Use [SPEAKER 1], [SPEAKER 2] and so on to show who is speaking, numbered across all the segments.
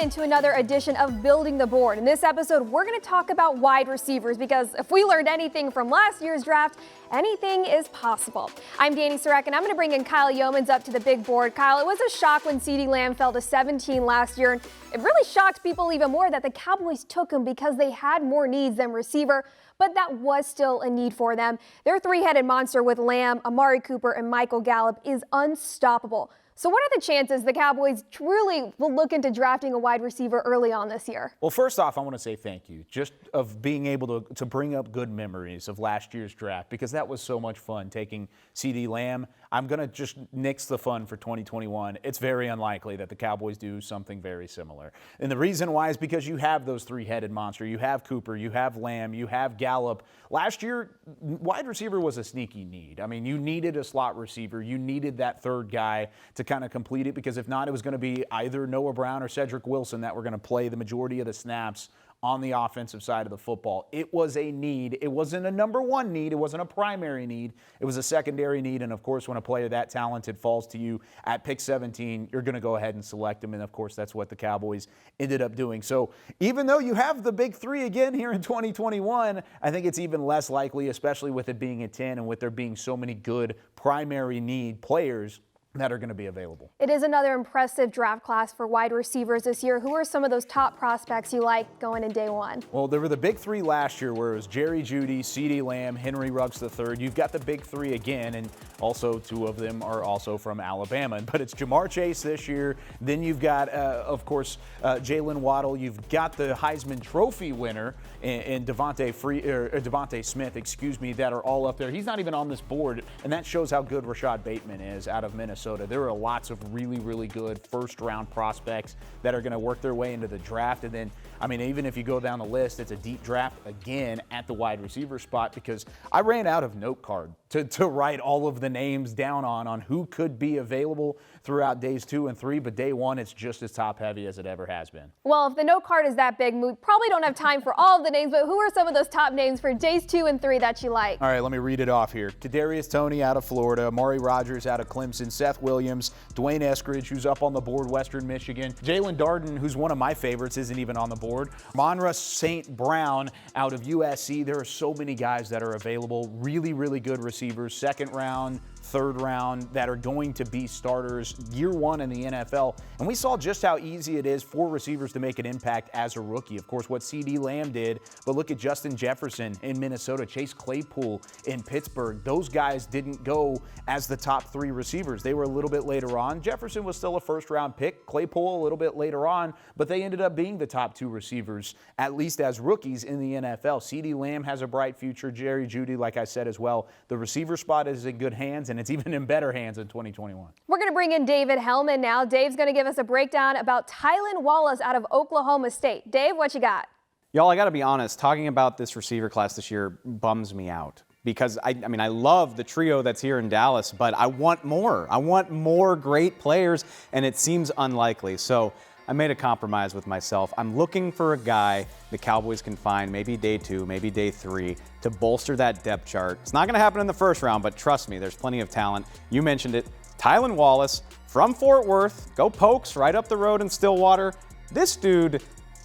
[SPEAKER 1] into another edition of Building the Board. In this episode, we're going to talk about wide receivers because if we learned anything from last year's draft, anything is possible. I'm Danny Sarek, and I'm going to bring in Kyle Yeomans up to the big board. Kyle, it was a shock when CeeDee Lamb fell to 17 last year, and it really shocked people even more that the Cowboys took him because they had more needs than receiver, but that was still a need for them. Their three-headed monster with Lamb, Amari Cooper, and Michael Gallup is unstoppable. So what are the chances the Cowboys truly will look into drafting a wide receiver early on this year?
[SPEAKER 2] Well, first off, I want to say thank you just of being able to bring up good memories of last year's draft, because that was so much fun taking CeeDee Lamb. I'm going to just nix the fun for 2021. It's very unlikely that the Cowboys do something very similar. And the reason why is because you have those three-headed monster. You have Cooper, you have Lamb, you have Gallup. Last year, wide receiver was a sneaky need. I mean, you needed a slot receiver. You needed that third guy to kind of complete it, because if not, it was going to be either Noah Brown or Cedric Wilson that were going to play the majority of the snaps on the offensive side of the football. It was a need. It wasn't a number one need. It wasn't a primary need. It was a secondary need. And of course, when a player that talented falls to you at pick 17, you're going to go ahead and select him. And of course, that's what the Cowboys ended up doing. So even though you have the big three again here in 2021, I think it's even less likely, especially with it being at 10 and with there being so many good primary need players that are going to be available.
[SPEAKER 1] It is another impressive draft class for wide receivers this year. Who are some of those top prospects you like going in day one?
[SPEAKER 2] Well, there were the big three last year, where it was Jerry Jeudy, CeeDee Lamb, Henry Ruggs III. You've got the big three again, and also two of them are also from Alabama. But it's Jamar Chase this year. Then you've got, of course, Jalen Waddle. You've got the Heisman Trophy winner and Devontae Smith, that are all up there. He's not even on this board, and that shows how good Rashad Bateman is out of Minnesota. There are lots of really, really good first-round prospects that are going to work their way into the draft. And then, I mean, even if you go down the list, it's a deep draft again at the wide receiver spot, because I ran out of note card to write all of the names down on who could be available throughout days 2 and 3. But day one, it's just as top-heavy as it ever has been.
[SPEAKER 1] Well, if the note card is that big, we probably don't have time for all of the names, but who are some of those top names for days 2 and 3 that you like?
[SPEAKER 2] All right, let me read it off here. Kadarius Toney out of Florida, Amari Rodgers out of Clemson, Seth Williams, Dwayne Eskridge, who's up on the board, Western Michigan, Jalen Darden, who's one of my favorites, isn't even on the board, Monra St. Brown out of USC. There are so many guys that are available, really, really good receivers, second round, third round, that are going to be starters year one in the NFL. And we saw just how easy it is for receivers to make an impact as a rookie. Of course, what CeeDee Lamb did, but look at Justin Jefferson in Minnesota, Chase Claypool in Pittsburgh. Those guys didn't go as the top three receivers. They were a little bit later on. Jefferson was still a first-round pick, Claypool a little bit later on, but they ended up being the top two receivers, at least as rookies in the NFL. CeeDee Lamb has a bright future. Jerry Jeudy, like I said as well. The receiver spot is in good hands, and it's even in better hands in 2021.
[SPEAKER 1] We're going to bring in David Hellman now. Dave's going to give us a breakdown about Tylan Wallace out of Oklahoma State. Dave, what you got?
[SPEAKER 3] Y'all, I got to be honest, talking about this receiver class this year bums me out. Because, I mean, I love the trio that's here in Dallas, but I want more. I want more great players, and it seems unlikely. So I made a compromise with myself. I'm looking for a guy the Cowboys can find, maybe day 2, maybe day 3, to bolster that depth chart. It's not going to happen in the first round, but trust me, there's plenty of talent. You mentioned it. Tylan Wallace from Fort Worth. Go Pokes, right up the road in Stillwater. This dude,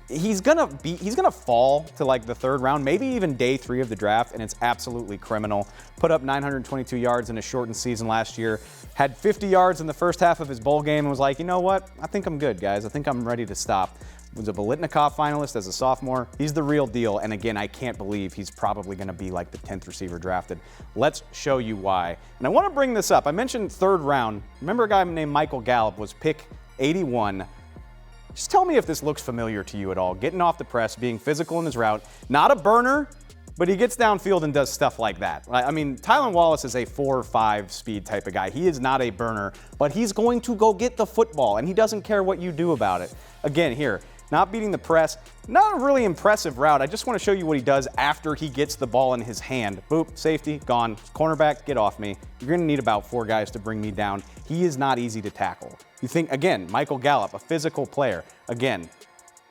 [SPEAKER 3] he's gonna fall to like the third round, maybe even day 3 of the draft, and it's absolutely criminal. Put up 922 yards in a shortened season last year, had 50 yards in the first half of his bowl game, and was like, you know what? I think I'm good, guys. I think I'm ready to stop. Was a Biletnikoff finalist as a sophomore. He's the real deal, and again, I can't believe he's probably going to be like the 10th receiver drafted. Let's show you why. And I want to bring this up. I mentioned third round. Remember a guy named Michael Gallup was pick 81. Just tell me if this looks familiar to you at all. Getting off the press, being physical in his route. Not a burner, but he gets downfield and does stuff like that. I mean, Tylan Wallace is a 4 or 5 speed type of guy. He is not a burner, but he's going to go get the football, and he doesn't care what you do about it. Again, here, not beating the press, not a really impressive route. I just want to show you what he does after he gets the ball in his hand. Boop, safety, gone. Cornerback, get off me. You're going to need about 4 guys to bring me down. He is not easy to tackle. You think, again, Michael Gallup, a physical player. Again,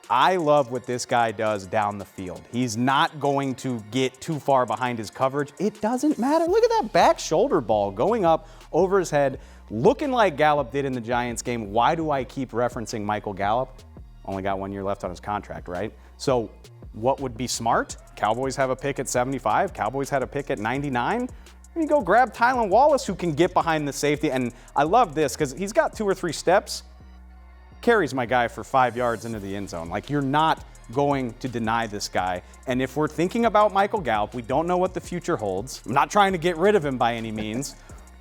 [SPEAKER 3] I love what this guy does down the field. He's not going to get too far behind his coverage. It doesn't matter. Look at that back shoulder ball going up over his head, looking like Gallup did in the Giants game. Why do I keep referencing Michael Gallup? only got 1 year left on his contract, right? So what would be smart? Cowboys have a pick at 75. Cowboys had a pick at 99. You go grab Tylan Wallace, who can get behind the safety. And I love this because he's got 2 or 3 steps, carries my guy for 5 yards into the end zone. Like, you're not going to deny this guy. And if we're thinking about Michael Gallup, we don't know what the future holds. I'm not trying to get rid of him by any means.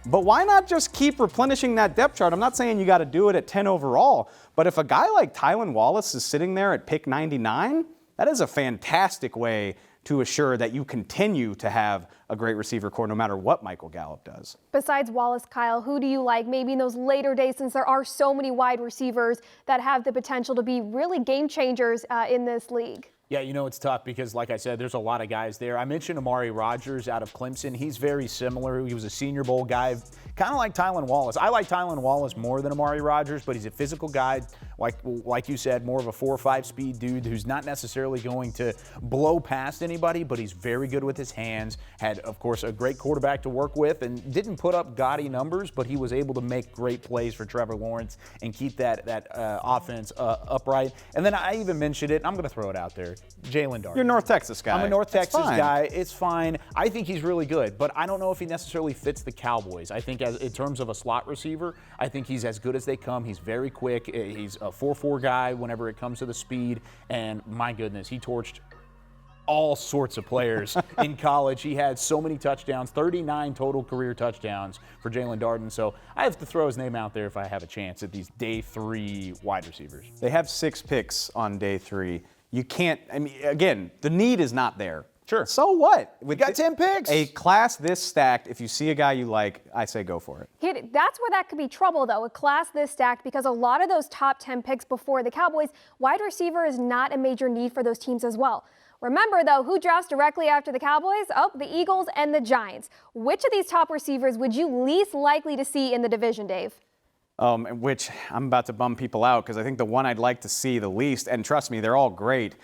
[SPEAKER 3] But why not just keep replenishing that depth chart? I'm not saying you got to do it at 10 overall, but if a guy like Tylan Wallace is sitting there at pick 99, that is a fantastic way to assure that you continue to have a great receiver core no matter what Michael Gallup does.
[SPEAKER 1] Besides Wallace, Kyle, who do you like maybe in those later days, since there are so many wide receivers that have the potential to be really game changers in this league?
[SPEAKER 2] Yeah, you know, it's tough because, like I said, there's a lot of guys there. I mentioned Amari Rodgers out of Clemson. He's very similar. He was a Senior Bowl guy, kind of like Tylan Wallace. I like Tylan Wallace more than Amari Rodgers, but he's a physical guy, like you said, more of a 4 or 5 speed dude who's not necessarily going to blow past anybody, but he's very good with his hands. Had, of course, a great quarterback to work with and didn't put up gaudy numbers, but he was able to make great plays for Trevor Lawrence and keep that offense upright. And then I even mentioned it, and I'm going to throw it out there. Jalen Darden.
[SPEAKER 3] You're a North Texas guy.
[SPEAKER 2] I'm a North Texas
[SPEAKER 3] fine.
[SPEAKER 2] guy. It's fine. I think he's really good, but I don't know if he necessarily fits the Cowboys. I think in terms of a slot receiver, I think he's as good as they come. He's very quick. He's a 4.4 guy whenever it comes to the speed, and my goodness, he torched all sorts of players in college. He had so many touchdowns, 39 total career touchdowns for Jalen Darden. So I have to throw his name out there if I have a chance at these day 3 wide receivers.
[SPEAKER 3] They have 6 picks on day 3. You can't, I mean, again, the need is not there.
[SPEAKER 2] Sure.
[SPEAKER 3] So what?
[SPEAKER 2] We got 10 picks.
[SPEAKER 3] A class this stacked, if you see a guy you like, I say go for it.
[SPEAKER 1] That's where that could be trouble, though, a class this stacked, because a lot of those top 10 picks before the Cowboys, wide receiver is not a major need for those teams as well. Remember, though, who drafts directly after the Cowboys? Oh, the Eagles and the Giants. Which of these top receivers would you least likely to see in the division, Dave?
[SPEAKER 3] Which I'm about to bum people out because I think the one I'd like to see the least, and trust me, they're all great.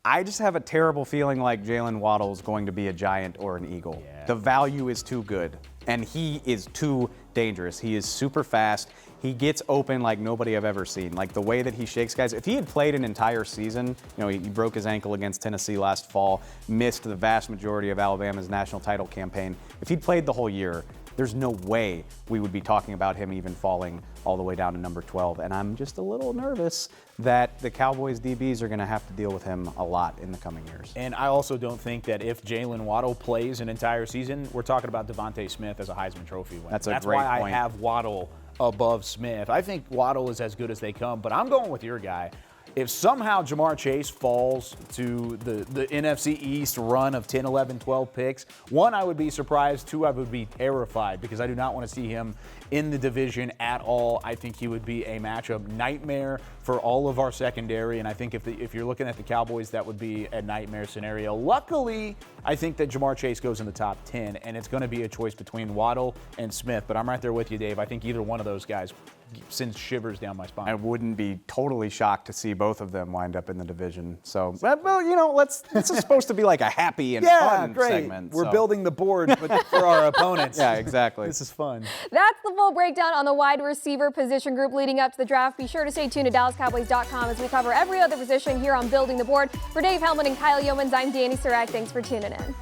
[SPEAKER 3] I just have a terrible feeling like Jalen Waddle is going to be a Giant or an Eagle. Yeah. The value is too good, and he is too dangerous. He is super fast. He gets open like nobody I've ever seen. Like the way that he shakes guys. If he had played an entire season, you know, he broke his ankle against Tennessee last fall, missed the vast majority of Alabama's national title campaign. If he'd played the whole year, there's no way we would be talking about him even falling all the way down to number 12. And I'm just a little nervous that the Cowboys DBs are going to have to deal with him a lot in the coming years.
[SPEAKER 2] And I also don't think that if Jalen Waddle plays an entire season, we're talking about Devontae Smith as a Heisman Trophy winner.
[SPEAKER 3] That's a great
[SPEAKER 2] why
[SPEAKER 3] point.
[SPEAKER 2] I have Waddle above Smith. I think Waddle is as good as they come, but I'm going with your guy. If somehow Jamar Chase falls to the NFC East run of 10, 11, 12 picks, 1, I would be surprised. 2, I would be terrified because I do not want to see him in the division at all. I think he would be a matchup nightmare for all of our secondary, and I think if you're looking at the Cowboys, that would be a nightmare scenario. Luckily, I think that Jamar Chase goes in the top 10, and it's going to be a choice between Waddle and Smith, but I'm right there with you, Dave. I think either one of those guys sends shivers down my spine.
[SPEAKER 3] I wouldn't be totally shocked to see both of them wind up in the division. So, well, you know, this is supposed to be like a happy and fun segment.
[SPEAKER 2] We're building the board for our opponents.
[SPEAKER 3] Yeah, exactly.
[SPEAKER 2] This is fun.
[SPEAKER 1] That's the full breakdown on the wide receiver position group leading up to the draft. Be sure to stay tuned to DallasCowboys.com as we cover every other position here on Building the Board. For Dave Hellman and Kyle Yeomans, I'm Danny Surratt. Thanks for tuning in.